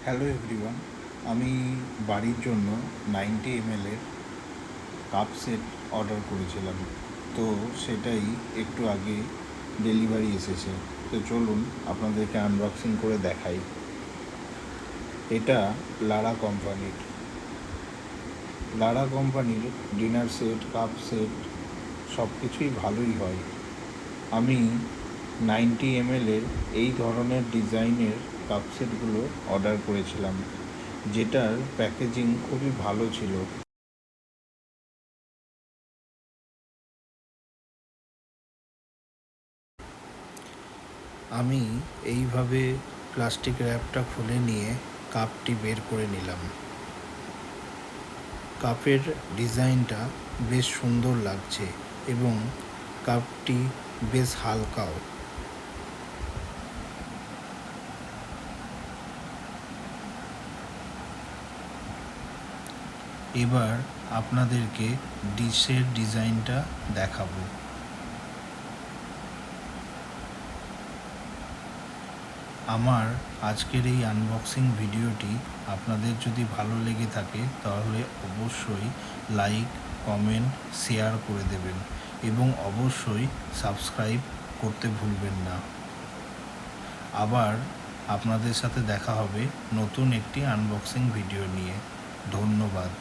Hello everyone, আমি বাড়ির জন্য 90 ml এর কাপ সেট অর্ডার করেছিলাম। তো সেটাই একটু আগে ডেলিভারি এসেছে। তো চলুন আপনাদেরকে আনবক্সিং করে দেখাই। এটা লারা কোম্পানির ডিনার সেট, কাপ সেট সব কিছুই ভালোই হয়। আমি 90 ml এর এই ধরনের ডিজাইনের কাপ সেটগুলো অর্ডার করেছিলাম, যেটার প্যাকেজিং খুবই ভালো ছিল। আমি এইভাবে প্লাস্টিক র্যাপটা খুলে নিয়ে কাপটি বের করে নিলাম। কাপের ডিজাইনটা বেশ সুন্দর লাগছে এবং কাপটি বেশ হালকাও। এবার আপনাদেরকে ডিশের ডিজাইনটা দেখাবো। আমার আজকের এই আনবক্সিং ভিডিওটি আপনাদের যদি ভালো লেগে থাকে তাহলে অবশ্যই লাইক, কমেন্ট, শেয়ার করে দেবেন এবং অবশ্যই সাবস্ক্রাইব করতে ভুলবেন না। আবার আপনাদের সাথে দেখা হবে নতুন একটি আনবক্সিং ভিডিও নিয়ে। ধন্যবাদ।